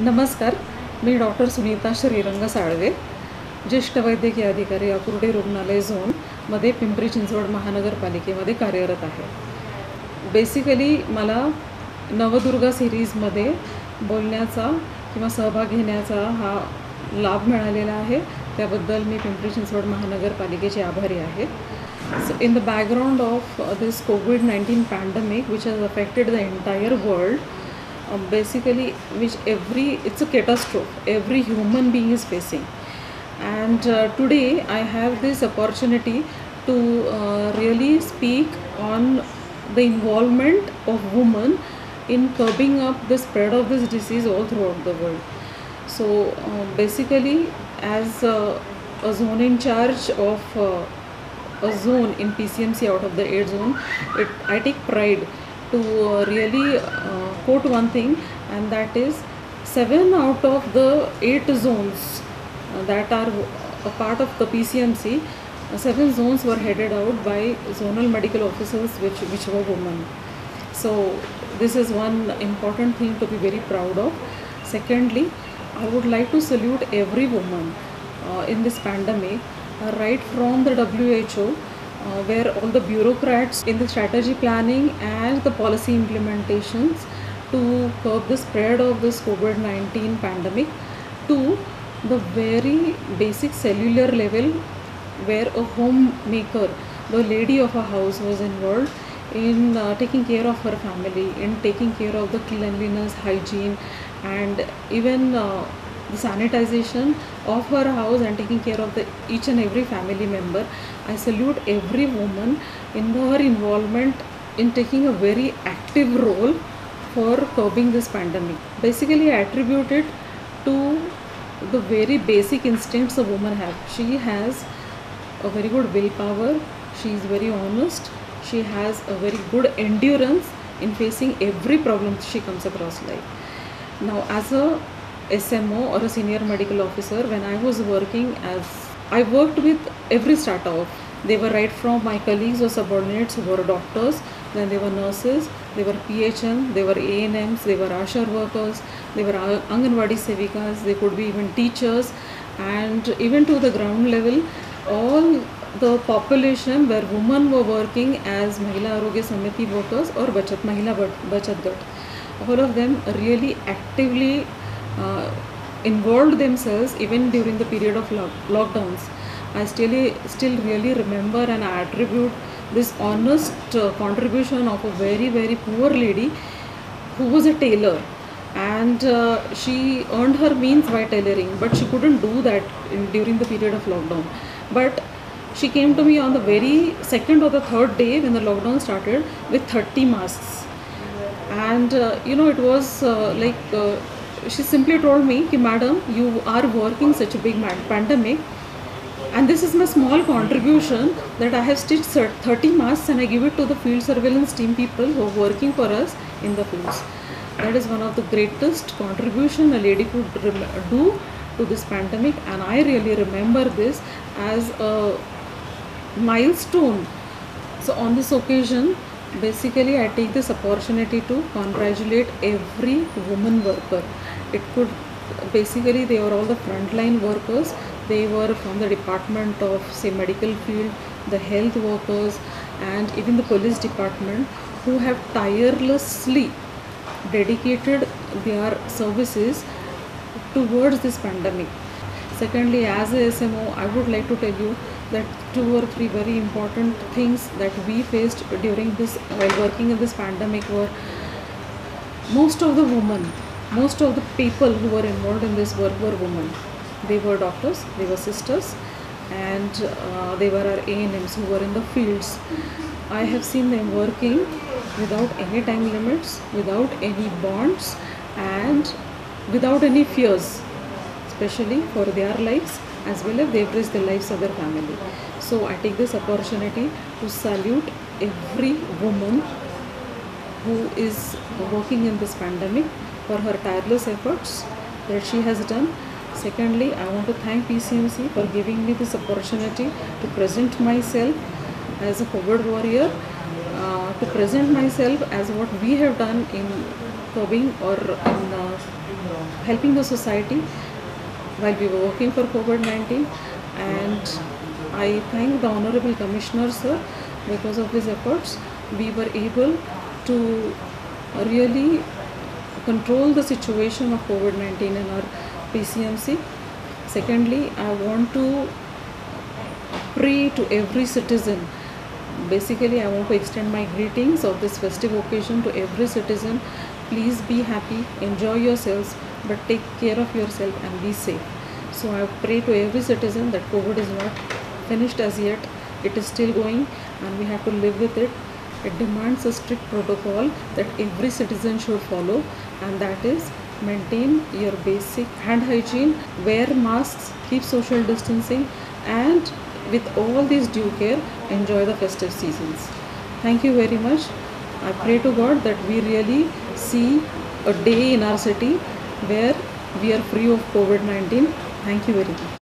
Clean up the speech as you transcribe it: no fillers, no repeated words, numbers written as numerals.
नमस्कार. मी डॉक्टर सुनीता श्रीरंग साळवे, ज्येष्ठ वैद्यकीय अधिकारी, अकुर्डे रुग्णालय झोनमध्ये पिंपरी चिंचवड महानगरपालिकेमध्ये कार्यरत आहे. बेसिकली मला नवदुर्गा सिरीजमध्ये बोलण्याचा किंवा सहभाग घेण्याचा हा लाभ मिळालेला आहे. त्याबद्दल मी पिंपरी चिंचवड महानगरपालिकेचे आभारी आहे. So in the background of this COVID-19 pandemic which has affected the entire world, basically it's a catastrophe every human being is facing, and today I have this opportunity to really speak on the involvement of women in curbing up the spread of this disease all throughout the world. So basically, as a zone in charge of a zone in PCMC out of the 8 zone, I take pride to really quote one thing, and that is 7 out of the 8 zones that are a part of the PCMC, 7 zones were headed out by zonal medical officers which were women. So this is one important thing to be very proud of. Secondly, I would like to salute every woman in this pandemic, right from the WHO, where all the bureaucrats in the strategy planning and the policy implementations to curb the spread of this COVID-19 pandemic, to the very basic cellular level, where a homemaker, the lady of a house, was involved in taking care of her family, in taking care of the cleanliness, hygiene, and even the sanitization of her house, and taking care of each and every family member. I salute every woman in her involvement in taking a very active role for curbing this pandemic. Basically, I attribute it to the very basic instincts a woman has. She has a very good willpower, she is very honest, she has a very good endurance in facing every problem she comes across life. Now, as a SMO or a senior medical officer, when I was working I worked with every strata of. They were right from my colleagues or subordinates who were doctors, then they were nurses, they were PHN, they were ANMs, they were ASHA workers, they were Anganwadi Sevikas, they could be even teachers, and even to the ground level, all the population where women were working as Mahila Arogya Samiti workers or Mahila Bachat Gat. All of them really actively involved themselves even during the period of lockdowns. I still really remember, and I attribute this honest contribution of a very, very poor lady who was a tailor, and she earned her means by tailoring, but she couldn't do that during the period of lockdown. But she came to me on the very second or the third day when the lockdown started with 30 masks, and it was she simply told me, "Madam, you are working such a big pandemic, and this is my small contribution that I have stitched 30 masks and I give it to the field surveillance team people who are working for us in the fields." That is one of the greatest contribution a lady could do to this pandemic, and I really remember this as a milestone. So on this occasion, basically I take this opportunity to congratulate every woman worker. They were all the frontline workers. They were from the department of, say, medical field, the health workers, and even the police department, who have tirelessly dedicated their services towards this pandemic. Secondly, as a SMO, I would like to tell you that 2 or 3 very important things that we faced during this, while working in this pandemic, were most of the people who were involved in this work were women. They were doctors, they were sisters, and they were our ANMs who were in the fields. I have seen them working without any time limits, without any bonds, and without any fears, especially for their lives, as well as they've risked the lives of their family. So I take this opportunity to salute every woman who is working in this pandemic for her tireless efforts that she has done. Secondly, I want to thank PCMC for giving me this opportunity to present myself as a COVID warrior, to present myself as what we have done in curbing or in helping the society while we were working for COVID-19. And I thank the Honorable Commissioner, sir, because of his efforts. We were able to really control the situation of COVID-19 in our PCMC. Secondly, I want to pray to every citizen. Basically, I want to extend my greetings of this festive occasion to every citizen. Please be happy, enjoy yourselves, but take care of yourself and be safe. So I pray to every citizen that COVID is not finished as yet. It is still going and we have to live with it. It demands a strict protocol that every citizen should follow, and that is maintain your basic hand hygiene, wear masks, keep social distancing, and with all this due care, enjoy the festive seasons. Thank you very much. I pray to God that we really see a day in our city where we are free of COVID-19. Thank you very much.